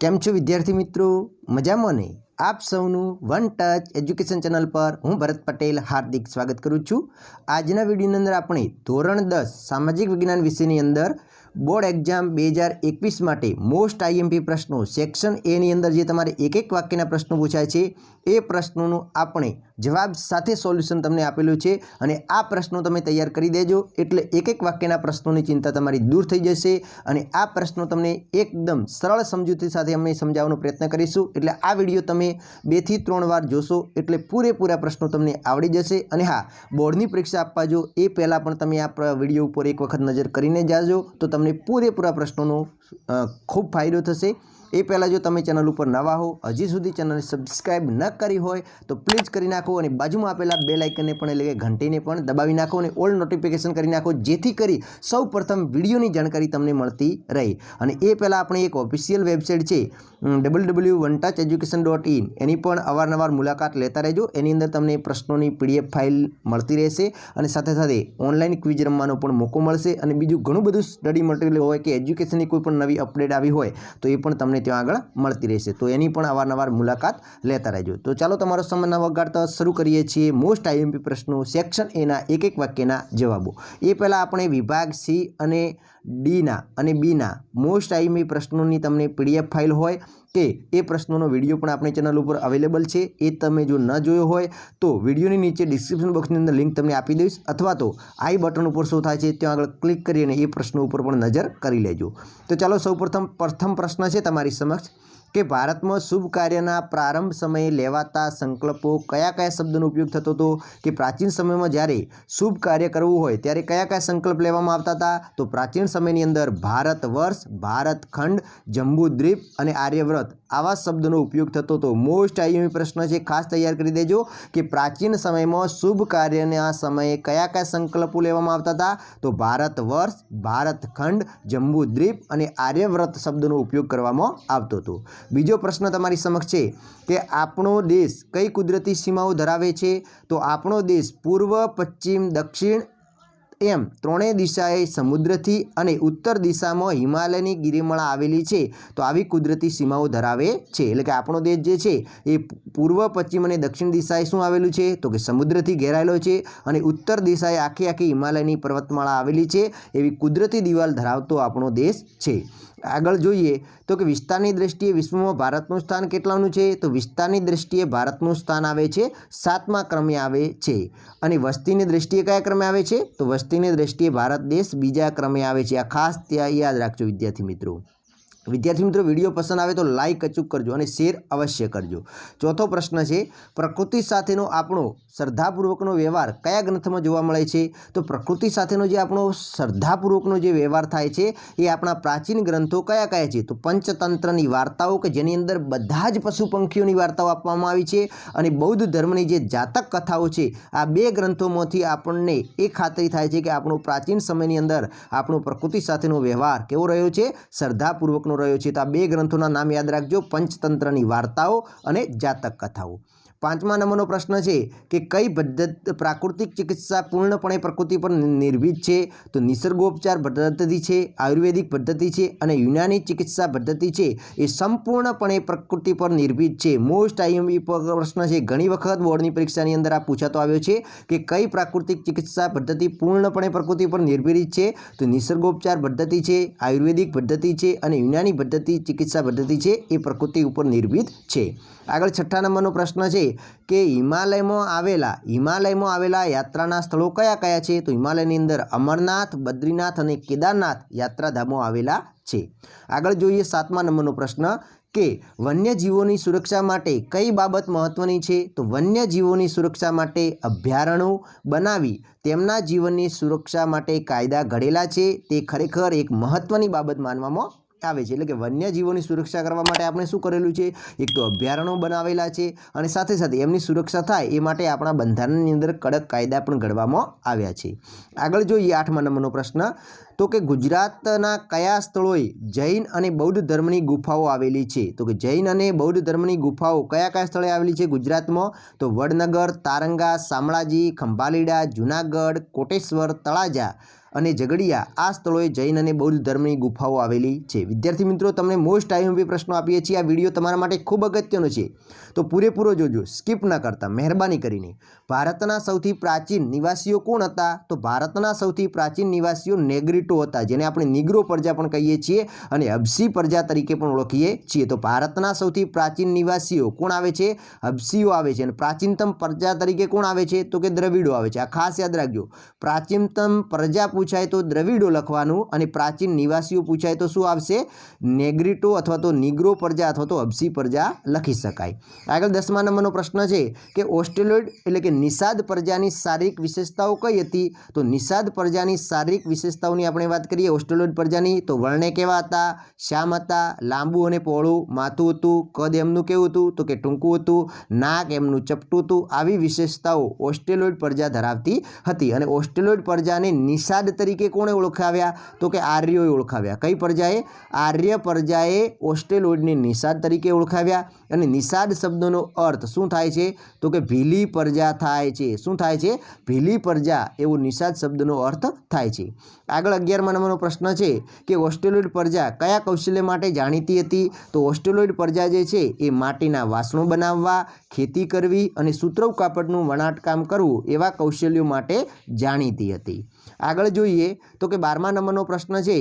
કેમ છો વિદ્યાર્થી મિત્રો? મજામાં ને? આપ સૌનું વન ટચ એજ્યુકેશન ચેનલ પર હું ભરત પટેલ હાર્દિક સ્વાગત કરું છું। આજના વિડીયોની અંદર આપણે ધોરણ 10 સામાજિક વિજ્ઞાન વિષયની અંદર બોર્ડ એક્ઝામ 2021 માટે મોસ્ટ આઈએમપી પ્રશ્નો સેક્શન એ ની અંદર જે તમારે એક એક વાક્યના પ્રશ્નો પૂછાય છે એ પ્રશ્નોનું આપણે જવાબ સાથે સોલ્યુશન તમને આપેલું છે અને આ પ્રશ્નો તમે તૈયાર કરી દેજો એટલે એક એક વાક્યના પ્રશ્નોની ચિંતા તમારી દૂર થઈ જશે અને આ પ્રશ્નો તમને એકદમ સરળ સમજૂતી સાથે અમે સમજાવવાનો પ્રયત્ન કરીશું। એટલે આ વિડીયો તમે 2 થી 3 વાર જોશો એટલે પૂરેપૂરા પ્રશ્નો તમને આવડી જશે। અને હા, બોર્ડની પરીક્ષા આપવા જો એ પહેલાં પણ તમે આ વિડીયો ઉપર એક વખત નજર કરીને જાજો તો તમને પૂરેપૂરા પ્રશ્નોનો ખૂબ ફાયદો થશે। એ પહેલાં જો તમે ચેનલ ઉપર નવા હો, હજી સુધી ચેનલને સબસ્ક્રાઈબ ન કરી હોય તો પ્લીઝ કરી નાખો અને બાજુમાં આપેલા બેલ આઇકનને પણ એટલે કે ઘંટીને પણ દબાવી નાખો અને ઓલ નોટિફિકેશન કરી નાખો જેથી કરી સૌ પ્રથમ વિડીયોની જાણકારી તમને મળતી રહે। અને એ પહેલાં આપણે એક ઓફિશિયલ વેબસાઇટ છે www.onetoucheducation.in એની પણ અવારનવાર મુલાકાત લેતા રહેજો। એની અંદર તમને પ્રશ્નોની PDF ફાઇલ મળતી રહેશે અને સાથે સાથે ઓનલાઈન ક્વિઝ રમવાનો પણ મોકો મળશે અને બીજું ઘણું બધું સ્ટડી મટીરિયલ હોય કે એજ્યુકેશનની કોઈ પણ નવી અપડેટ આવી હોય તો એ પણ તમને ત્યાં આગળ મળતી રહેશે। તો એની પણ અવારનવાર મુલાકાત લેતા રહેજો। તો ચાલો તમારો સમય ન વગાડતા શરૂ કરીએ છીએ મોસ્ટ આઈએમપી પ્રશ્નો સેક્શન એના એક એક વાક્યના જવાબો। એ પહેલાં આપણે વિભાગ સી અને ડીના અને બીના મોસ્ટ આઈએમપી પ્રશ્નોની તમને PDF ફાઇલ હોય કે એ પ્રશ્નોનો વિડીયો પણ આપણી ચેનલ ઉપર અવેલેબલ છે। એ તમે જો ન જોયો હોય તો વિડીયોની નીચે ડિસ્ક્રિપ્શન બોક્સની અંદર લિંક તમને આપી દઈશ અથવા તો આઈ બટન ઉપર શું થાય છે ત્યાં આગળ ક્લિક કરીને એ પ્રશ્નો ઉપર પણ નજર કરી લેજો। તો ચાલો પ્રથમ પ્રશ્ન છે તમારી સમક્ષ કે ભારતમાં શુભ કાર્યના પ્રારંભ સમયે લેવાતા સંકલ્પો કયા કયા શબ્દનો ઉપયોગ થતો હતો? કે પ્રાચીન સમયમાં જ્યારે શુભ કાર્ય કરવું હોય ત્યારે કયા કયા સંકલ્પ લેવામાં આવતા હતા? તો પ્રાચીન સમયની અંદર ભારત વર્ષ, ભારત ખંડ, જંબુદ્વીપ અને આર્યવ્રત આવા શબ્દનો ઉપયોગ થતો હતો। મોસ્ટ આઈએમપી પ્રશ્ન છે, ખાસ તૈયાર કરી દેજો કે પ્રાચીન સમયમાં શુભ કાર્યના સમયે કયા કયા સંકલ્પો લેવામાં આવતા હતા? તો ભારત વર્ષ, ભારત ખંડ, જંબુદ્વીપ અને આર્યવ્રત શબ્દનો ઉપયોગ કરવામાં આવતો હતો। બીજો પ્રશ્ન તમારી સમક્ષ છે કે આપણો દેશ કઈ કુદરતી સીમાઓ ધરાવે છે? તો આપણો દેશ પૂર્વ, પશ્ચિમ, દક્ષિણ એમ ત્રણેય દિશાએ સમુદ્રથી અને ઉત્તર દિશામાં હિમાલયની ગિરિમાળા આવેલી છે। તો આવી કુદરતી સીમાઓ ધરાવે છે એટલે કે આપણો દેશ જે છે એ પૂર્વ, પશ્ચિમ અને દક્ષિણ દિશાએ શું આવેલું છે? તો કે સમુદ્રથી ઘેરાયેલો છે અને ઉત્તર દિશાએ આખી હિમાલયની પર્વતમાળા આવેલી છે। એવી કુદરતી દિવાલ ધરાવતો આપણો દેશ છે। આગળ જોઈએ તો કે વિસ્તારની દ્રષ્ટિએ વિશ્વમાં ભારતનું સ્થાન કેટલાનું છે? તો વિસ્તારની દ્રષ્ટિએ ભારતનું સ્થાન આવે છે 7મા ક્રમે આવે છે અને વસ્તીની દ્રષ્ટિએ કયા ક્રમે આવે છે? તો વસ્તીની દ્રષ્ટિએ ભારત દેશ 2જા ક્રમે આવે છે। આ ખાસ ત્યાં યાદ રાખજો વિદ્યાર્થી મિત્રો। વિડીયો પસંદ આવે તો લાઈક અચૂક કરજો અને શેર અવશ્ય કરજો। ચોથો પ્રશ્ન છે પ્રકૃતિ સાથેનો આપણો શ્રદ્ધાપૂર્વકનો વ્યવહાર કયા ગ્રંથમાં જોવા મળે છે? તો પ્રકૃતિ સાથેનો જે આપણો શ્રદ્ધાપૂર્વકનો જે વ્યવહાર થાય છે એ આપણા પ્રાચીન ગ્રંથો કયા કયા છે? તો પંચતંત્રની વાર્તાઓ કે જેની અંદર બધા જ પશુ પંખીઓની વાર્તાઓ આપવામાં આવી છે અને બૌદ્ધ ધર્મની જે જાતક કથાઓ છે આ 2 ગ્રંથોમાંથી આપણને એ ખાતરી થાય છે કે આપણો પ્રાચીન સમયની અંદર આપણો પ્રકૃતિ સાથેનો વ્યવહાર કેવો રહ્યો છે? શ્રદ્ધાપૂર્વકનો રહ્યો છે। તો આ 2 ગ્રંથોના નામ યાદ રાખજો, પંચતંત્રની વાર્તાઓ અને જાતક કથાઓ। 5મા નંબરનો પ્રશ્ન છે કે કઈ પ્રાકૃતિક ચિકિત્સા પૂર્ણપણે પ્રકૃતિ પર નિર્ભીત છે? તો નિસર્ગોપચાર પદ્ધતિ છે, આયુર્વેદિક પદ્ધતિ છે અને યુનાની ચિકિત્સા પદ્ધતિ છે એ સંપૂર્ણપણે પ્રકૃતિ પર નિર્ભીત છે। મોસ્ટ આઈએમપી પ્રશ્ન છે, ઘણી વખત બોર્ડની પરીક્ષાની અંદર આ પૂછાતો આવ્યો છે કે કઈ પ્રાકૃતિક ચિકિત્સા પદ્ધતિ પૂર્ણપણે પ્રકૃતિ પર નિર્ભીત છે? તો નિસર્ગોપચાર પદ્ધતિ છે, આયુર્વેદિક પદ્ધતિ છે અને યુનાની પદ્ધતિ ચિકિત્સા પદ્ધતિ છે એ પ્રકૃતિ ઉપર નિર્ભીત છે। આગળ 6ઠા નંબરનો પ્રશ્ન છે કે હિમાલયમાં આવેલા યાત્રાના સ્થળો કયા કયા છે? તો હિમાલયની અંદર અમરનાથ, બદ્રીનાથ અને કેદારનાથ યાત્રાધામો આવેલા છે। આગળ જોઈએ 7મા નંબરનો પ્રશ્ન કે વન્યજીવોની સુરક્ષા માટે કઈ બાબત મહત્વની છે? તો વન્યજીવોની સુરક્ષા માટે અભયારણ્યો બનાવી તેમના જીવનની સુરક્ષા માટે કાયદા ઘડેલા છે। તે ખરેખર એક મહત્વની બાબત માનવામાં આવે છે એટલે કે વન્યજીવોની સુરક્ષા કરવા માટે આપણે શું કરેલું છે? એક તો અભયારણ્યો બનાવેલા છે અને સાથે સાથે એમની સુરક્ષા થાય એ માટે આપણા બંધારણની અંદર કડક કાયદા પણ ઘડવામાં આવ્યા છે। આગળ જોઈએ 8મા નંબરનો પ્રશ્ન તો કે ગુજરાતના કયા સ્થળોએ જૈન અને બૌદ્ધ ધર્મની ગુફાઓ આવેલી છે? તો કે જૈન અને બૌદ્ધ ધર્મની ગુફાઓ કયા કયા સ્થળે આવેલી છે ગુજરાતમાં? તો વડનગર, તારંગા, શામળાજી, ખંભાલીડા, જૂનાગઢ, કોટેશ્વર, તળાજા અને ઝઘડિયા આ સ્થળોએ જૈન અને બૌદ્ધ ધર્મની ગુફાઓ આવેલી છે। વિદ્યાર્થી મિત્રો, તમને મોસ્ટ આઈએમપી પ્રશ્નો આપીએ છીએ। આ વિડીયો તમારા માટે ખૂબ અગત્યનો છે, તો પૂરેપૂરો જોજો, સ્કીપ ન કરતા મહેરબાની કરીને। ભારતના સૌથી પ્રાચીન નિવાસીઓ કોણ હતા? તો ભારતના સૌથી પ્રાચીન નિવાસીઓ નેગ્રીટો હતા, જેને આપણે નીગ્રો પ્રજા પણ કહીએ છીએ અને હબસી પ્રજા તરીકે પણ ઓળખીએ છીએ। તો ભારતના સૌથી પ્રાચીન નિવાસીઓ કોણ આવે છે? હબસીઓ આવે છે। અને પ્રાચીનતમ પ્રજા તરીકે કોણ આવે છે? તો કે દ્રવિડો આવે છે। આ ખાસ યાદ રાખજો, પ્રાચીનતમ પ્રજા પૂછાય તો દ્રવિડો લખવાનું અને પ્રાચીન નિવાસીઓ પૂછાય તો શું આવશે? નેગ્રીટો અથવા તો નીગ્રો પ્રજા અથવા તો હબસી પ્રજા લખી શકાય। આગળ 10મા નંબરનો પ્રશ્ન છે કે ઓસ્ટ્રેલોઇડ એટલે કે નિષાદ પ્રજાની શારીરિક વિશેષતાઓ કઈ હતી? તો નિષાદ પ્રજાની શારીરિક વિશેષતાઓની આપણે વાત કરીએ ઓસ્ટ્રેલોઇડ પ્રજાની, તો વર્ણે કેવા હતા? શ્યામ હતા, લાંબુ અને પહોળું માથું હતું, કદ એમનું કેવું હતું? તો કે ટૂંકું હતું, નાક એમનું ચપટું હતું। આવી વિશેષતાઓ ઓસ્ટ્રેલોઇડ પ્રજા ધરાવતી હતી અને ઓસ્ટ્રેલોઇડ પ્રજાને નિષાદ તરીકે કોણે ઓળખાવ્યા? તો કે આર્યોએ ઓળખાવ્યા। કઈ પ્રજાએ? આર્ય પ્રજાએ ઓસ્ટ્રેલોઇડને નિષાદ તરીકે ઓળખાવ્યા। અને નિષાદ શબ્દનો અર્થ શું થાય છે? તો કે ભીલી પ્રજા થાય છે। શું થાય છે? ભીલી પ્રજા એવો નિષાદ શબ્દનો અર્થ થાય છે। આગળ 11મા નંબરનો પ્રશ્ન છે કે ઓસ્ટ્રેલોઇડ પ્રજા કયા કૌશલ્ય માટે જાણીતી હતી? તો ઓસ્ટ્રેલોઇડ પ્રજા જે છે એ માટીના વાસણો બનાવવા, ખેતી કરવી અને સુતરવ કાપડનું વણાટકામ કરવું એવા કૌશલ્યો માટે જાણીતી હતી। આગળ જોઈએ તો કે 12મા નંબરનો પ્રશ્ન છે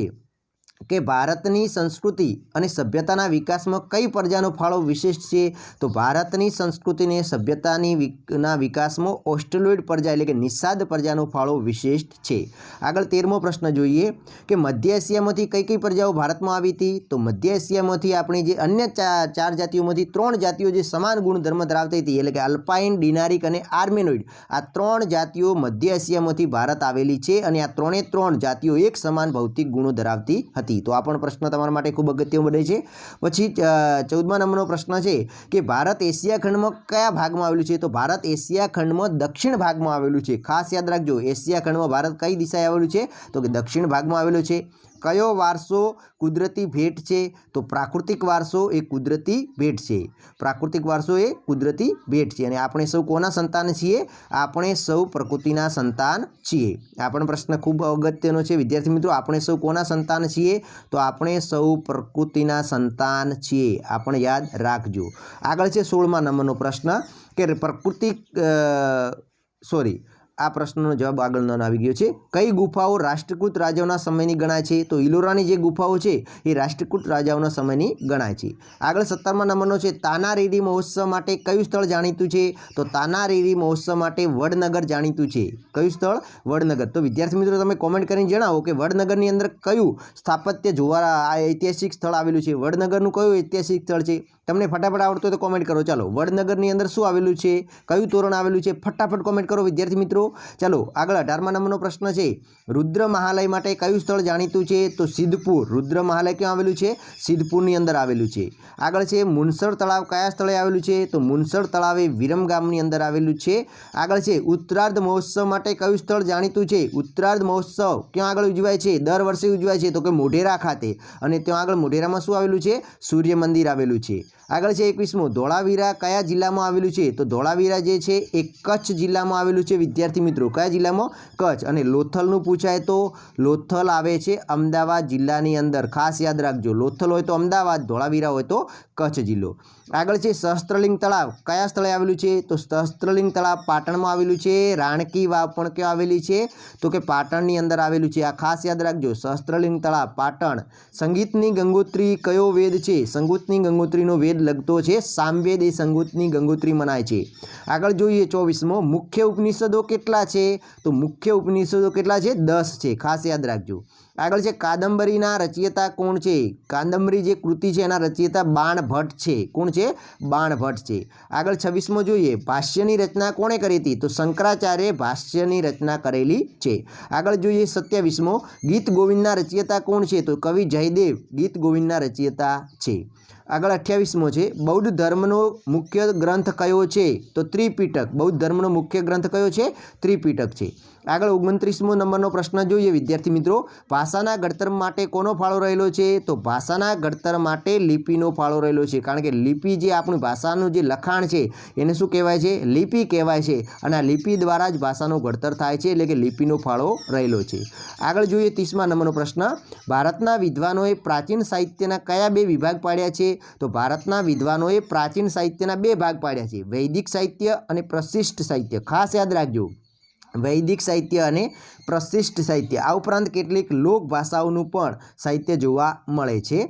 કે ભારતની સંસ્કૃતિ અને સભ્યતાના વિકાસમાં કઈ પ્રજાનો ફાળો વિશેષ છે? તો ભારતની સંસ્કૃતિ અને સભ્યતાના વિકાસમાં ઓસ્ટ્રેલોઇડ પ્રજા એટલે કે નિષાદ પ્રજાનો ફાળો વિશિષ્ટ છે। આગળ 13મો પ્રશ્ન જોઈએ કે મધ્ય એશિયામાંથી કઈ કઈ પ્રજાઓ ભારતમાં આવી હતી? તો મધ્ય એશિયામાંથી આપણે જે અન્ય ચાર જાતિઓમાંથી 3 જાતિઓ જે સમાન ગુણધર્મ ધરાવતી હતી એટલે કે અલ્પાઇન, ડિનારિક અને આર્મેનોઇડ, આ 3 જાતિઓ મધ્ય એશિયામાંથી ભારત આવેલી છે અને આ 3 જાતિઓ એક સમાન ભૌતિક ગુણો ધરાવતી હતી। તો આ પણ પ્રશ્ન તમારા માટે ખૂબ અગત્યનો બને છે। પછી 14મા નંબરનો પ્રશ્ન છે કે ભારત એશિયા ખંડમાં કયા ભાગમાં આવેલું છે? તો ભારત એશિયા ખંડમાં દક્ષિણ ભાગમાં આવેલું છે। ખાસ યાદ રાખજો, એશિયા ખંડમાં ભારત કઈ દિશાએ આવેલું છે? તો કે દક્ષિણ ભાગમાં આવેલું છે। કયો વારસો કુદરતી ભેટ છે? તો પ્રાકૃતિક વારસો એ કુદરતી ભેટ છે। પ્રાકૃતિક વારસો એ કુદરતી ભેટ છે અને આપણે સૌ કોના સંતાન છીએ? આપણે સૌ પ્રકૃતિના સંતાન છીએ। આ પણ પ્રશ્ન ખૂબ અગત્યનો છે વિદ્યાર્થી મિત્રો, આપણે સૌ કોના સંતાન છીએ? તો આપણે સૌ પ્રકૃતિના સંતાન છીએ, આ પણ યાદ રાખજો। આગળ છે 16મા નંબરનો પ્રશ્ન કે આ પ્રશ્નનો જવાબ આગળનો આવી ગયો છે। કઈ ગુફાઓ રાષ્ટ્રકૂટ રાજાઓના સમયની ગણાય છે? તો ઇલોરાની જે ગુફાઓ છે એ રાષ્ટ્રકૂટ રાજાઓના સમયની ગણાય છે। આગળ 17મા નંબરનો છે તાનારીરી મહોત્સવ માટે કયું સ્થળ જાણીતું છે? તો તાનારીરી મહોત્સવ માટે વડનગર જાણીતું છે। કયું સ્થળ? વડનગર। તો વિદ્યાર્થી મિત્રો તમે કોમેન્ટ કરીને જણાવો કે વડનગરની અંદર કયું સ્થાપત્ય જોવા આ ઐતિહાસિક સ્થળ આવેલું છે? વડનગરનું કયું ઐતિહાસિક સ્થળ છે? તમને ફટાફટ આવડતું હોય તો કોમેન્ટ કરો। ચાલો, વડનગરની અંદર શું આવેલું છે? કયું તોરણ આવેલું છે? ફટાફટ કોમેન્ટ કરો વિદ્યાર્થી મિત્રો। ચાલો આગળ 18મા નંબરનો પ્રશ્ન છે રુદ્ર મહાલય માટે કયું સ્થળ જાણીતું છે? તો સિદ્ધપુર। રુદ્ર મહાલય ક્યાં આવેલું છે? સિદ્ધપુરની અંદર આવેલું છે। આગળ છે મુનસર તળાવ કયા સ્થળે આવેલું છે? તો મુનસર તળાવ એ વિરમ ગામની અંદર આવેલું છે। આગળ છે ઉત્તરાર્ધ મહોત્સવ માટે કયું સ્થળ જાણીતું છે? ઉત્તરાર્ધ મહોત્સવ ક્યાં આગળ ઉજવાય છે? દર વર્ષે ઉજવાય છે, તો કે મોઢેરા ખાતે, અને ત્યાં આગળ મોઢેરામાં શું આવેલું છે? સૂર્ય મંદિર આવેલું છે। આગળ છે 21મો ધોળાવીરા કયા જિલ્લામાં આવેલું છે? તો ધોળાવીરા જે છે એ કચ્છ જિલ્લામાં આવેલું છે વિદ્યાર્થી મિત્રો। કયા જિલ્લામાં? કચ્છ। અને લોથલનું પૂછાય તો લોથલ આવે છે અમદાવાદ જિલ્લાની અંદર, ખાસ યાદ રાખજો, લોથલ હોય તો અમદાવાદ, ધોળાવીરા હોય તો કચ્છ જિલ્લો। આગળ છે સહસ્ત્રલિંગ તળાવ કયા સ્થળે આવેલું છે? તો સહસ્ત્રલિંગ તળાવ પાટણમાં આવેલું છે। રાણકી વાવ પણ ક્યાં આવેલી છે? તો કે પાટણની અંદર આવેલું છે, આ ખાસ યાદ રાખજો, સહસ્ત્રલિંગ તળાવ પાટણ। સંગીતની ગંગોત્રી કયો વેદ છે? સંગીતની ગંગોત્રીનો વેદ લગતો છે સામવેદ, એ સંગીતની ગંગોત્રી મનાય છે। આગળ જોઈએ 24મો મુખ્ય ઉપનિષદો કેટલા છે? તો મુખ્ય ઉપનિષદો કેટલા છે? 10 છે, ખાસ યાદ રાખજો। આગળ છે કાદંબરીના રચયિતા કોણ છે? કાદંબરી જે કૃતિ છે એના રચયિતા બાણભટ્ટ છે। કોણ છે? બાણભટ્ટ છે। આગળ 26મો જોઈએ ભાષ્યની રચના કોણે કરી હતી? તો શંકરાચાર્ય ભાષ્યની રચના કરેલી છે। આગળ જોઈએ 27મો ગીત ગોવિંદના રચયિતા કોણ છે? તો કવિ જયદેવ ગીત ગોવિંદના રચયિતા છે। આગળ 28મો છે બૌદ્ધ ધર્મનો મુખ્ય ગ્રંથ કયો છે? તો ત્રિપિટક। બૌદ્ધ ધર્મનો મુખ્ય ગ્રંથ કયો છે? ત્રિપિટક છે। આગળ 29મો નંબરનો પ્રશ્ન જોઈએ વિદ્યાર્થી મિત્રો, ભાષાના ઘડતર માટે કોનો ફાળો રહેલો છે? તો ભાષાના ઘડતર માટે લિપિનો ફાળો રહેલો છે, કારણ કે લિપિ જે આપણી ભાષાનું જે લખાણ છે એને શું કહેવાય છે? લિપિ કહેવાય છે, અને આ લિપિ દ્વારા જ ભાષાનું ઘડતર થાય છે, એટલે કે લિપિનો ફાળો રહેલો છે. આગળ જોઈએ 30મા નંબરનો પ્રશ્ન, ભારતના વિદ્વાનોએ પ્રાચીન સાહિત્યના કયા 2 વિભાગ પાડ્યા છે? તો ભારતના વિદ્વાનોએ પ્રાચીન સાહિત્યના 2 ભાગ પાડ્યા છે, વૈદિક સાહિત્ય અને પ્રશિષ્ટ સાહિત્ય. ખાસ યાદ રાખજો, વૈદિક સાહિત્ય અને પ્રશિષ્ટ સાહિત્ય. આ ઉપરાંત કેટલીક લોક ભાષાઓનું પણ સાહિત્ય જોવા મળે છે.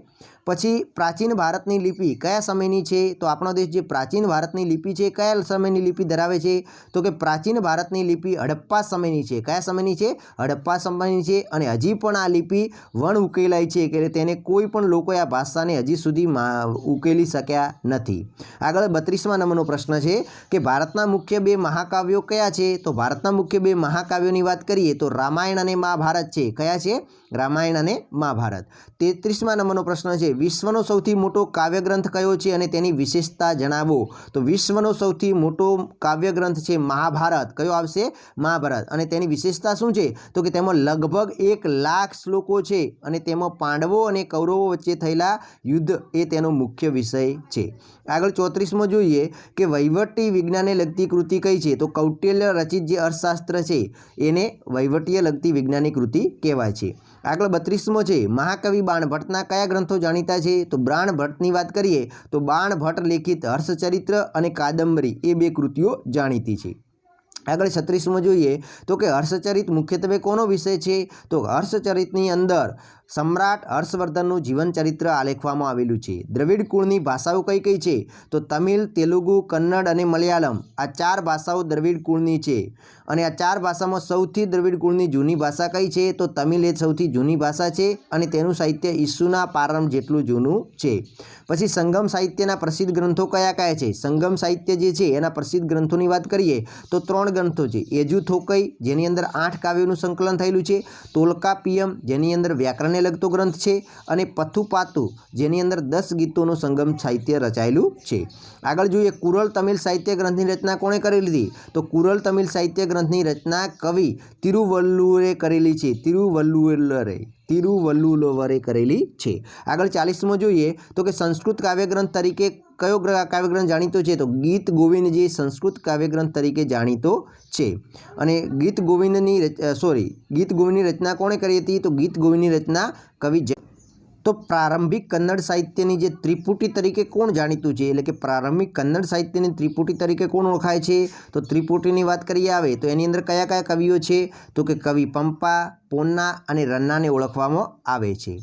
પછી પ્રાચીન ભારતની લિપિ કયા સમયની છે? તો આપણો દેશ જે પ્રાચીન ભારતની લિપિ છે કયા સમયની લિપિ ધરાવે છે? તો કે પ્રાચીન ભારતની લિપિ હડપ્પા સમયની છે. કયા સમયની છે? હડપ્પા સમયની છે. અને હજી પણ આ લિપિ વણ ઉકેલાય છે, કે તેને કોઈ પણ લોકોએ આ ભાષાને હજી સુધી ઉકેલી શક્યા નથી. આગળ 32મા નંબરનો પ્રશ્ન છે કે ભારતના મુખ્ય 2 મહાકાવ્યો કયા છે? તો ભારતના મુખ્ય 2 મહાકાવ્યોની વાત કરીએ તો રામાયણ અને મહાભારત છે. કયા છે? રામાયણ અને મહાભારત. 33મા નંબરનો પ્રશ્ન છે, વિશ્વનો સૌથી મોટો કાવ્યગ્રંથ કયો છે અને તેની વિશેષતા જણાવો? તો વિશ્વનો સૌથી મોટો કાવ્યગ્રંથ છે મહાભારત. કયો આવશે? મહાભારત. અને તેની વિશેષતા શું છે? તો કે તેમાં લગભગ 1,00,000 શ્લોકો છે, અને તેમાં પાંડવો અને કૌરવો વચ્ચે થયેલા યુદ્ધ એ તેનો મુખ્ય વિષય છે. આગળ 34મો જોઈએ કે વહીવટી વિજ્ઞાનને લગતી કૃતિ કઈ છે? તો કૌટિલ્ય રચિત જે અર્થશાસ્ત્ર છે એને વહીવટીય લગતી વિજ્ઞાનની કૃતિ કહેવાય છે. આગળ 32મો છે, મહાકવિ બાણભટ્ટના કયા ગ્રંથો જાણીતા છે? તો બાણભટ્ટની વાત કરીએ તો બાણભટ્ટ લેખિત હર્ષચરિત્ર અને કાદંબરી એ 2 કૃતિઓ જાણીતી છે. આગળ 36મો જોઈએ તો કે હર્ષચરિત મુખ્યત્વે કોનો વિષય છે? તો હર્ષચરિતની અંદર સમ્રાટ હર્ષવર્ધનનું જીવન ચરિત્ર આલેખવામાં આવેલું છે. દ્રવિડ કુળની ભાષાઓ કઈ કઈ છે? તો તમિલ, તેલુગુ, કન્નડ અને મલયાલમ. આ 4 ભાષાઓ દ્રવિડ કુળની છે, અને આ 4 ભાષામાં સૌથી દ્રવિડ કુળની જૂની ભાષા કઈ છે? તો તમિલ એ સૌથી જૂની ભાષા છે, અને તેનું સાહિત્ય ઈસુના પ્રારંભ જેટલું જૂનું છે. પછી સંગમ સાહિત્યના પ્રસિદ્ધ ગ્રંથો કયા કયા છે? સંગમ સાહિત્ય જે છે એના પ્રસિદ્ધ ગ્રંથોની વાત કરીએ તો 3 ગ્રંથો છે. યજુથોકઈ જેની અંદર 8 કાવ્યોનું સંકલન થયેલું છે, તોલ્કાપિયમ જેની અંદર વ્યાકરણને લગતો ગ્રંથ છે, અને પથુપાતુ જેની અંદર 10 ગીતોનું સંગમ સાહિત્ય રચાયેલું છે. આગળ જોઈએ કુરલ તમિલ સાહિત્ય ગ્રંથની રચના કોણે કરેલી હતી? તો કુરલ તમિલ સાહિત્ય ગ્રંથની રચના કવિ તિરુવલ્લુવરે કરેલી છે. તિરુવલ્લુવરે કરેલી છે. આગળ 40મો જોઈએ તો કે સંસ્કૃત કાવ્યગ્રંથ તરીકે કયો કાવ્યગ્રંથ જાણીતો છે? તો ગીત ગોવિંદ જે સંસ્કૃત કાવ્યગ્રંથ તરીકે જાણીતો છે. અને ગીત ગોવિંદની રચના કોણે કરી હતી? તો ગીત ગોવિંદની રચના કવિ. તો પ્રારંભિક કન્નડ સાહિત્યની જે ત્રિપુટી તરીકે કોણ જાણીતું છે? એટલે કે પ્રારંભિક કન્નડ સાહિત્યની ત્રિપુટી તરીકે કોણ ઓળખાય છે? તો ત્રિપુટીની વાત કરીએ આવે તો એની અંદર કયા કયા કવિઓ છે? તો કે કવિ પંપા, પોન્ના અને રન્નાને ઓળખવામાં આવે છે.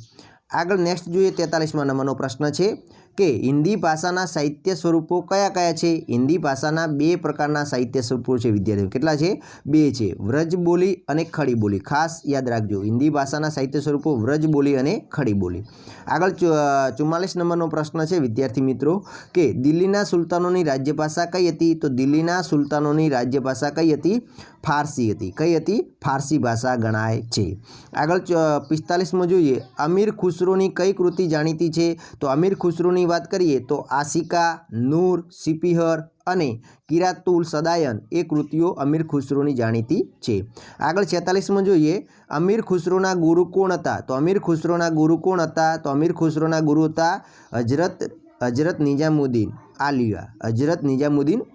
આગળ નેક્સ્ટ જોઈએ 43મા નંબરનો પ્રશ્ન છે કે હિન્દી ભાષાના સાહિત્ય સ્વરૂપો કયા કયા છે? હિન્દી ભાષાના 2 પ્રકારના સાહિત્ય સ્વરૂપો છે વિદ્યાર્થીઓ. કેટલા છે? 2 છે, વ્રજ બોલી અને ખડી બોલી. ખાસ યાદ રાખજો, હિન્દી ભાષાના સાહિત્ય સ્વરૂપો વ્રજ બોલી અને ખડી બોલી. આગળ 44 નંબરનો પ્રશ્ન છે વિદ્યાર્થી મિત્રો કે દિલ્હીના સુલતાનોની રાજ્યભાષા કઈ હતી? તો દિલ્હીના સુલતાનોની રાજ્યભાષા કઈ હતી? ફારસી હતી. કઈ હતી? ફારસી ભાષા ગણાય છે. આગળ 45મો જોઈએ, અમીર ખુસરોની કઈ કૃતિ જાણીતી છે? તો અમીર ખુસરોની વાત કરીએ તો આશિકા, નૂર, સિપિહર અને કિરાતુલ સદાયન એ કૃતિઓ અમીર ખુસરોની જાણીતી છે. આગળ 46મો જોઈએ, અમીર ખુસરોના ગુરુ કોણ હતા? તો અમીર ખુસરોના ગુરુ કોણ હતા? તો અમીર ખુસરોના ગુરુ હતા હજરત નિજામુદ્દીન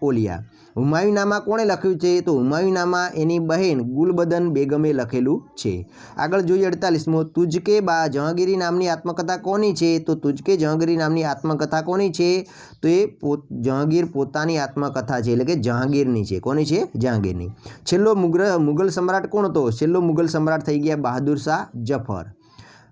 ઓલિયા. હુમાયુનામા કોણે લખ્યું છે? તો હુમાયુનામા એની બહેન ગુલબદન બેગમે લખેલું છે. આગળ જોઈએ 48મો, તુજકે જહાંગીરી નામની આત્મકથા કોની છે? તો તુજકે જહાંગીરી નામની આત્મકથા કોની છે? તો એ જહાંગીર પોતાની આત્મકથા છે, એટલે કે જહાંગીરની છે. કોની છે? જહાંગીરની. છેલ્લો મુગલ સમ્રાટ કોણ હતો? છેલ્લો મુગલ સમ્રાટ થઈ ગયા બહાદુર શાહ જફર,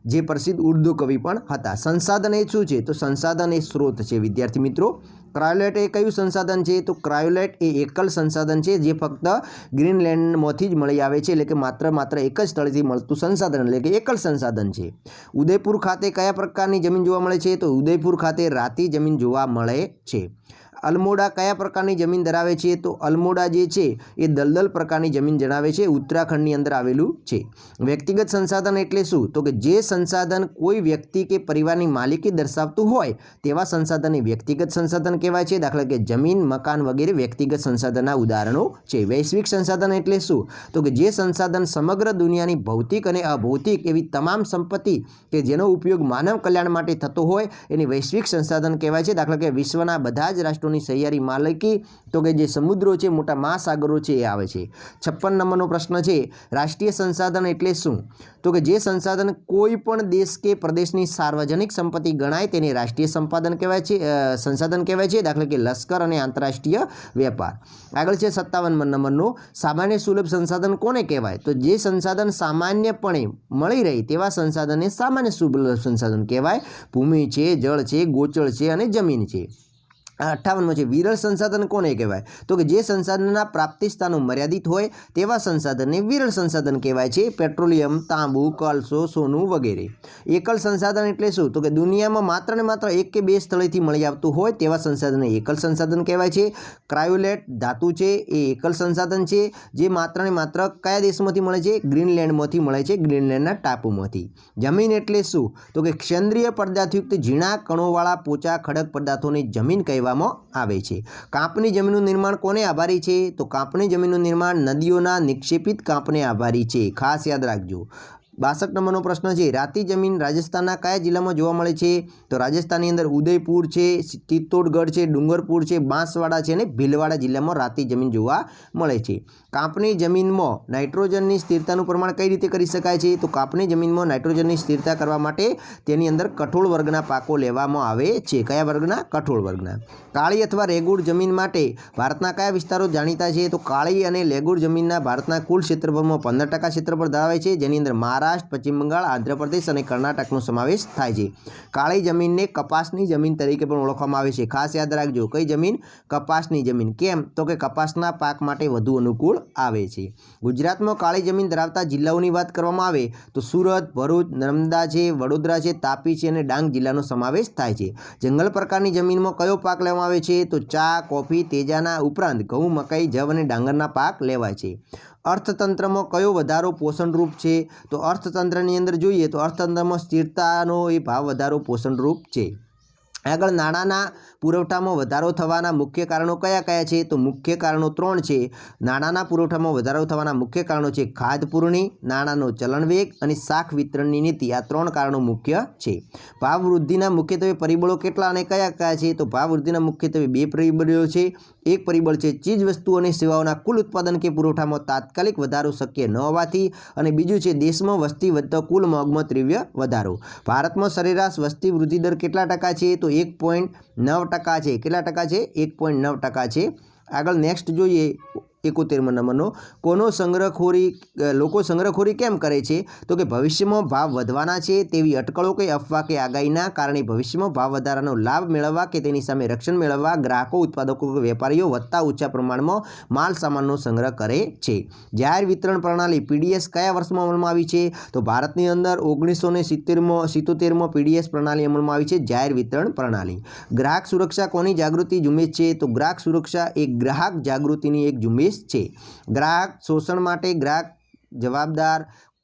જે પ્રસિદ્ધ ઉર્દુ કવિ પણ હતા. સંસાધન એ શું છે? તો સંસાધન એ સ્ત્રોત છે વિદ્યાર્થી મિત્રો. ક્રાયોલેટ એ કયું સંસાધન છે? તો ક્રાયોલેટ એ એકલ સંસાધન છે જે ફક્ત ગ્રીનલેન્ડમાંથી જ મળી આવે છે, એટલે કે માત્ર એક જ સ્થળેથી મળતું સંસાધન, એટલે કે એકલ સંસાધન છે. ઉદયપુર ખાતે કયા પ્રકારની જમીન જોવા મળે છે? તો ઉદયપુર ખાતે રાતી જમીન જોવા મળે છે. અલમોડા કયા પ્રકારની જમીન ધરાવે છે? તો અલમોડા જે છે એ દલદલ પ્રકારની જમીન જણાવે છે, ઉત્તરાખંડની અંદર આવેલું છે. વ્યક્તિગત સંસાધન એટલે શું? તો કે જે સંસાધન કોઈ વ્યક્તિ કે પરિવારની માલિકી દર્શાવતું હોય તેવા સંસાધનને વ્યક્તિગત સંસાધન કહેવાય છે. દાખલા કે જમીન, મકાન વગેરે વ્યક્તિગત સંસાધનના ઉદાહરણો છે. વૈશ્વિક સંસાધન એટલે શું? તો કે જે સંસાધન સમગ્ર દુનિયાની ભૌતિક અને અભૌતિક એવી તમામ સંપત્તિ કે જેનો ઉપયોગ માનવ કલ્યાણ માટે થતો હોય એની વૈશ્વિક સંસાધન કહેવાય છે. દાખલા કે વિશ્વના બધા જ રાષ્ટ્રોની સહિયારી માલિકી, તો કે જે સમુદ્રો છે, મોટા મહાસાગરો છે એ આવે છે. 56 નંબરનો પ્રશ્ન છે, રાષ્ટ્રીય સંસાધન એટલે શું? તો કે જે સંસાધન કોઈ પણ દેશ કે પ્રદેશની સાર્વજનિક સંપત્તિ ગણાય તેને રાષ્ટ્રીય સંપાદન કહેવાય છે, સંસાધન કહેવાય છે. દાખલા કે લશ્કર અને આંતરરાષ્ટ્રીય વેપાર. આગળ છે 57 નંબરનો, સામાન્ય સુલભ સંસાધન કોને કહેવાય? તો જે સંસાધન સામાન્યપણે મળી રહે તેવા સંસાધનને સામાન્ય સુલભ સંસાધન કહેવાય. ભૂમિ છે, જળ છે, ગોચર છે અને જમીન છે. 58મો છે, વિરલ સંસાધન કોને કહેવાય? તો કે જે સંસાધનના પ્રાપ્તિ સ્થાનો મર્યાદિત હોય તેવા સંસાધનને વિરલ સંસાધન કહેવાય છે. પેટ્રોલિયમ, તાંબુ, કોલસો, સોનું વગેરે. એકલ સંસાધન એટલે શું? તો કે દુનિયામાં માત્ર ને માત્ર એક કે બે સ્થળેથી મળી આવતું હોય તેવા સંસાધનને એકલ સંસાધન કહેવાય છે. ક્રાયોલેટ ધાતુ છે એ એકલ સંસાધન છે, જે માત્ર ને માત્ર કયા દેશમાંથી મળે છે? ગ્રીનલેન્ડમાંથી મળે છે, ગ્રીનલેન્ડના ટાપુમાંથી. જમીન એટલે શું? તો કે ક્ષેત્રીય પદાર્થયુક્ત ઝીણા કણોવાળા પોચા ખડક પદાર્થોને જમીન કહેવામાં આવે છે. કાંપની જમીનનું નિર્માણ કોને આભારી છે? તો કાંપની જમીનનું નિર્માણ નદીઓના નિક્ષેપિત કાંપને આભારી છે. ખાસ યાદ રાખજો. 62 નંબરનો પ્રશ્ન છે, રાતી જમીન રાજસ્થાનના કયા જિલ્લામાં જોવા મળે છે? તો રાજસ્થાનની અંદર ઉદયપુર છે, ચિત્તોડગઢ છે, ડુંગરપુર છે, બાંસવાડા છે અને ભીલવાડા જિલ્લામાં રાતી જમીન જોવા મળે છે. કાંપની જમીનમાં નાઇટ્રોજનની સ્થિરતાનું પ્રમાણ કઈ રીતે કરી શકાય છે? તો કાંપની જમીનમાં નાઇટ્રોજનની સ્થિરતા કરવા માટે તેની અંદર કઠોળ વર્ગના પાકો લેવામાં આવે છે. કયા વર્ગના? કઠોળ વર્ગના. કાળી અથવા રેગુડ જમીન માટે ભારતના કયા વિસ્તારો જાણીતા છે? તો કાળી અને રેગુડ જમીનના ભારતના કુલ ક્ષેત્રફળમાં 15% ક્ષેત્રફળ ધરાવે છે, જેની અંદર મહારાષ્ટ્ર, પશ્ચિમ બંગાળ, આંધ્રપ્રદેશ અને કર્ણાટકનો સમાવેશ થાય છે. કાળી જમીનને કપાસની જમીન તરીકે પણ ઓળખવામાં આવે છે. ખાસ યાદ રાખજો, કઈ જમીન? કપાસની જમીન. કેમ? તો કે કપાસના પાક માટે વધુ અનુકૂળ આવે છે. ગુજરાતમાં કાળી જમીન ધરાવતા જિલ્લાઓની વાત કરવામાં આવે તો સુરત, ભરૂચ, નર્મદા છે, વડોદરા છે, તાપી છે અને ડાંગ જિલ્લાનો સમાવેશ થાય છે. જંગલ પ્રકારની જમીનમાં કયો પાક લેવામાં આવે છે? તો ચા, કોફી, તેજાના ઉપરાંત ઘઉં, મકાઈ, જવ અને ડાંગરના પાક લેવાય છે. અર્થતંત્રમાં કયો વધારો પોષણરૂપ છે? તો અર્થતંત્રની અંદર જોઈએ તો અર્થતંત્રમાં સ્થિરતાનો એ ભાવ વધારો પોષણરૂપ છે. આગળ નાણાંના પુરવઠામાં વધારો થવાના મુખ્ય કારણો કયા કયા છે? તો મુખ્ય કારણો 3 છે. નાણાંના પુરવઠામાં વધારો થવાના મુખ્ય કારણો છે ખાદ્ય પૂરણી, નાણાંનો ચલણવેગ અને શાખ વિતરણની નીતિ. આ 3 કારણો મુખ્ય છે. ભાવ વૃદ્ધિના મુખ્યત્વે પરિબળો કેટલા અને કયા કયા છે? તો ભાવ વૃદ્ધિના મુખ્યત્વે 2 પરિબળો છે. એક પરિબળ છે ચીજ વસ્તુઓ અને સેવાઓના કુલ ઉત્પાદન કે પુરવઠામાં તાત્કાલિક વધારો શક્ય ન હોવાથી, અને બીજું છે દેશમાં વસ્તી વધતા કુલ માંગમાં તીવ્ર વધારો. ભારતમાં સરેરાશ વસ્તી વૃદ્ધિ દર કેટલા ટકા છે? તો 1.9% છે. કેટલા ટકા છે? 1.9% છે. આગળ નેક્સ્ટ જોઈએ 71 નંબરનો, લોકો સંગ્રહખોરી કેમ કરે છે? તો કે ભવિષ્યમાં ભાવ વધવાના છે તેવી અટકળો કે અફવા કે આગાહીના કારણે ભવિષ્યમાં ભાવ વધારાનો લાભ મેળવવા કે તેની સામે રક્ષણ મેળવવા ગ્રાહકો, ઉત્પાદકો કે વેપારીઓ વધતા ઓછા પ્રમાણમાં માલ સામાનનો સંગ્રહ કરે છે. જાહેર વિતરણ પ્રણાલી PDS કયા વર્ષમાં અમલમાં આવી છે? તો ભારતની અંદર 1977માં PDS પ્રણાલી અમલમાં આવી છે, જાહેર વિતરણ પ્રણાલી. ગ્રાહક સુરક્ષા કોની જાગૃતિ ઝુંબેશ છે? તો ગ્રાહક સુરક્ષા એ ગ્રાહક જાગૃતિની એક ઝુંબેશ છે. ગ્રાહક શોષણ માટે ગ્રાહક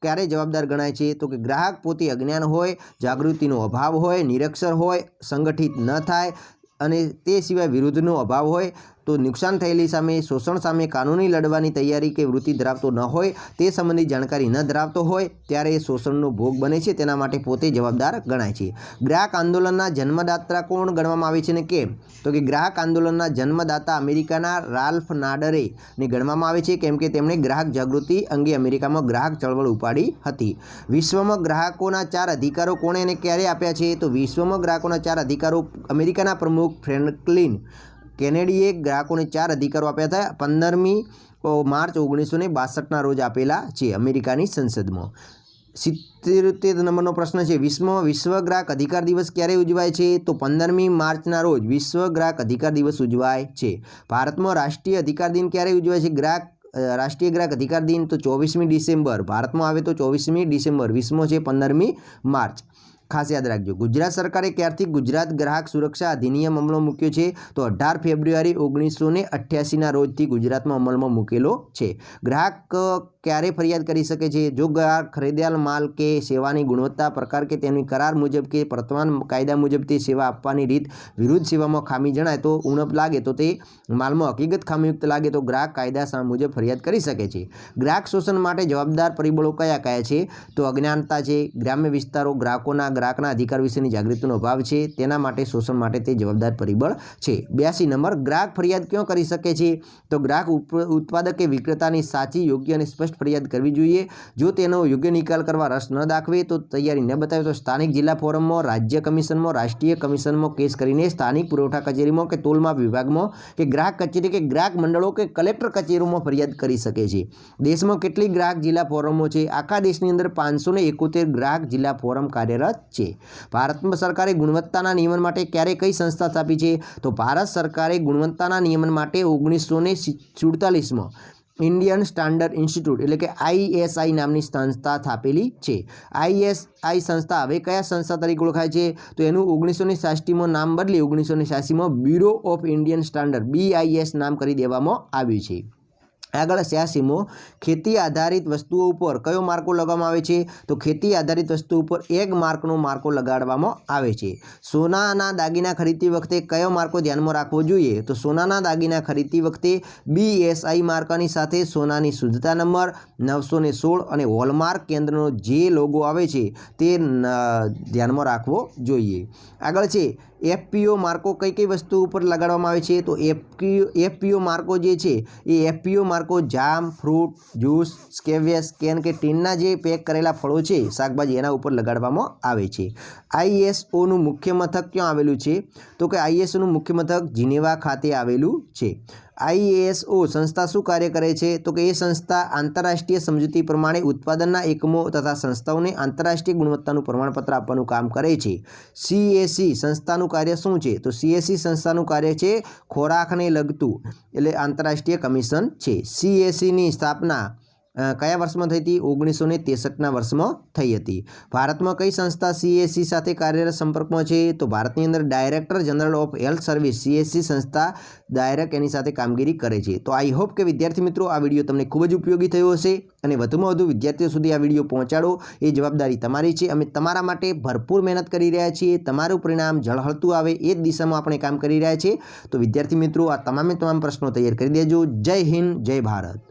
ક્યારે જવાબદાર ગણાય છે? તો કે ગ્રાહક પોતે અજ્ઞાન હોય, જાગૃતિનો અભાવ હોય, નિરક્ષર હોય, સંગઠિત ન થાય અને તે સિવાય વિરુદ્ધનો અભાવ હોય, તો નુકસાન થયેલી સામે, શોષણ સામે કાનૂની લડવાની તૈયારી કે વૃત્તિ ધરાવતો ન હોય, તે સંબંધી જાણકારી ન ધરાવતો હોય ત્યારે એ શોષણનો ભોગ બને છે, તેના માટે પોતે જવાબદાર ગણાય છે. ગ્રાહક આંદોલનના જન્મદાતા કોણ ગણવામાં આવે છે ને કેમ? તો કે ગ્રાહક આંદોલનના જન્મદાતા અમેરિકાના રાલ્ફ નાડરે ને ગણવામાં આવે છે, કેમ કે તેમણે ગ્રાહક જાગૃતિ અંગે અમેરિકામાં ગ્રાહક ચળવળ ઉપાડી હતી. વિશ્વમાં ગ્રાહકોના 4 અધિકારો કોણે અને ક્યારે આપ્યા છે? તો વિશ્વમાં ગ્રાહકોના 4 અધિકારો અમેરિકાના પ્રમુખ ફ્રેન્કલિન કેનેડીએ ગ્રાહકોને 4 અધિકારો આપ્યા હતા. 15મી માર્ચ 1962ના રોજ આપેલા છે અમેરિકાની સંસદમાં. 77 નંબરનો પ્રશ્ન છે, વિશ્વ ગ્રાહક અધિકાર દિવસ ક્યારે ઉજવાય છે? તો 15મી માર્ચના રોજ વિશ્વ ગ્રાહક અધિકાર દિવસ ઉજવાય છે. ભારતમાં રાષ્ટ્રીય અધિકાર દિન ક્યારે ઉજવાય છે? રાષ્ટ્રીય ગ્રાહક અધિકાર દિન તો 24મી ડિસેમ્બર. ભારતમાં આવે તો 24મી ડિસેમ્બર, વિશ્વમાં છે 15મી માર્ચ. ખાસ યાદ રાખજો। ગુજરાત સરકારે ક્યારથી ગુજરાત ગ્રાહક સુરક્ષા અધિનિયમ અમલમાં મૂક્યો છે? તો 18 ફેબ્રુઆરી 1988ના રોજથી ગુજરાતમાં અમલમાં મૂકેલો છે। ગ્રાહક ક્યારે ફરિયાદ કરી શકે છે? જો ગ્રાહક ખરીદેલ માલ કે સેવાની ગુણવત્તા, પ્રકાર કે તેની કરાર મુજબ કે વર્તમાન કાયદા મુજબ તે સેવા આપવાની રીત વિરુદ્ધ સેવામાં ખામી જણાય, તો ઉણપ લાગે, તો તે માલમાં હકીકત ખામીયુક્ત લાગે તો ગ્રાહક કાયદા મુજબ ફરિયાદ કરી શકે છે। ગ્રાહક શોષણ માટે જવાબદાર પરિબળો કયા કયા છે? તો અજ્ઞાનતા છે, ગ્રામ્ય વિસ્તારો, ગ્રાહકના અધિકાર વિશેની જાગૃતિનો અભાવ છે, તેના માટે શોષણ માટે તે જવાબદાર પરિબળ છે। 82 નંબર, ગ્રાહક ફરિયાદ ક્યાં કરી શકે છે? તો ગ્રાહક ઉત્પાદક કે વિક્રેતાની સાચી, યોગ્ય અને સ્પષ્ટ ફરિયાદ કરવી જોઈએ। જો તેનો યોગ્ય નિકાલ કરવા રસ ન દાખવે, તો તૈયારી ન બતાવે, તો સ્થાનિક જિલ્લા ફોરમમાં, રાજ્ય કમિશનમાં, રાષ્ટ્રીય કમિશનમાં કેસ કરીને સ્થાનિક પુરવઠા કચેરીમાં કે તોલમાપ વિભાગમાં કે ગ્રાહક કચેરી કે ગ્રાહક મંડળો કે કલેક્ટર કચેરીમાં ફરિયાદ કરી શકે છે। દેશમાં કેટલી ગ્રાહક જિલ્લા ફોરમો છે? આખા દેશની અંદર 571 ગ્રાહક જિલ્લા ફોરમ કાર્યરત છે। ભારત સરકારે ગુણવત્તાના નિયમન માટે ક્યારે કઈ સંસ્થા સ્થાપી છે? તો ભારત સરકારે ગુણવત્તાના નિયમન માટે 1947માં ઇન્ડિયન સ્ટાન્ડર્ડ ઇન્સ્ટિટ્યૂટ એટલે કે ISI નામની સંસ્થા સ્થાપેલી છે। ISI સંસ્થા હવે કયા સંસ્થા તરીકે ઓળખાય છે? તો એનું 1986માં નામ બદલી 1986માં bureau of Indian standard BIS નામ કરી દેવામાં આવ્યું છે। આગળ 86મો, ખેતી આધારિત વસ્તુઓ ઉપર કયો માર્કો લગાવવામાં આવે છે? તો ખેતી આધારિત વસ્તુ ઉપર એક માર્કનો માર્કો લગાડવામાં આવે છે। સોનાના દાગીના ખરીદતી વખતે કયો માર્કો ધ્યાનમાં રાખવો જોઈએ? તો સોનાના દાગીના ખરીદતી વખતે BSI માર્કાની સાથે સોનાની શુદ્ધતા નંબર 916 અને હોલમાર્ક કેન્દ્રનો જે લોગો આવે છે તે ધ્યાનમાં રાખવો જોઈએ। આગળ છે FPO માર્કો કઈ કઈ વસ્તુ ઉપર લગાડવામાં આવે છે? તો FPO માર્કો જે છે એ FPO માર્કો જામ, ફ્રૂટ, જ્યુસ, સ્કેવેસ, કેન કે ટીનના જે પેક કરેલા ફળો છે, શાકભાજી, એના ઉપર લગાડવામાં આવે છે। ISOનું મુખ્ય મથક ક્યાં આવેલું છે? તો કે ISOનું મુખ્ય મથક જીનેવા ખાતે આવેલું છે। ISO સંસ્થા શું કાર્ય કરે છે? તો કે એ સંસ્થા આંતરરાષ્ટ્રીય સમજૂતી પ્રમાણે ઉત્પાદનના એકમો તથા સંસ્થાઓને આંતરરાષ્ટ્રીય ગુણવત્તાનું પ્રમાણપત્ર આપવાનું કામ કરે છે। CAC સંસ્થાનું કાર્ય શું છે? તો CAC સંસ્થાનું કાર્ય છે ખોરાકને લગતું, એટલે આંતરરાષ્ટ્રીય કમિશન છે। CACની સ્થાપના કયા વર્ષમાં થઈ હતી? 1963ના વર્ષમાં થઈ હતી। ભારતમાં કઈ સંસ્થા CAC સાથે કાર્યરત સંપર્કમાં છે? તો ભારતની અંદર director general of health service CAC સંસ્થા ડાયરેક્ટ એની સાથે કામગીરી કરે છે। તો આઈ હોપ કે વિદ્યાર્થી મિત્રો આ વિડીયો તમને ખૂબ જ ઉપયોગી થયો હશે અને વધુમાં વધુ વિદ્યાર્થીઓ સુધી આ વિડીયો પહોંચાડો એ જવાબદારી તમારી છે। અમે તમારા માટે ભરપૂર મહેનત કરી રહ્યા છીએ, તમારું પરિણામ ઝળહળતું આવે એ જ દિશામાં આપણે કામ કરી રહ્યા છીએ। તો વિદ્યાર્થી મિત્રો આ તમામ પ્રશ્નો તૈયાર કરી દેજો। જય હિન્દ, જય ભારત।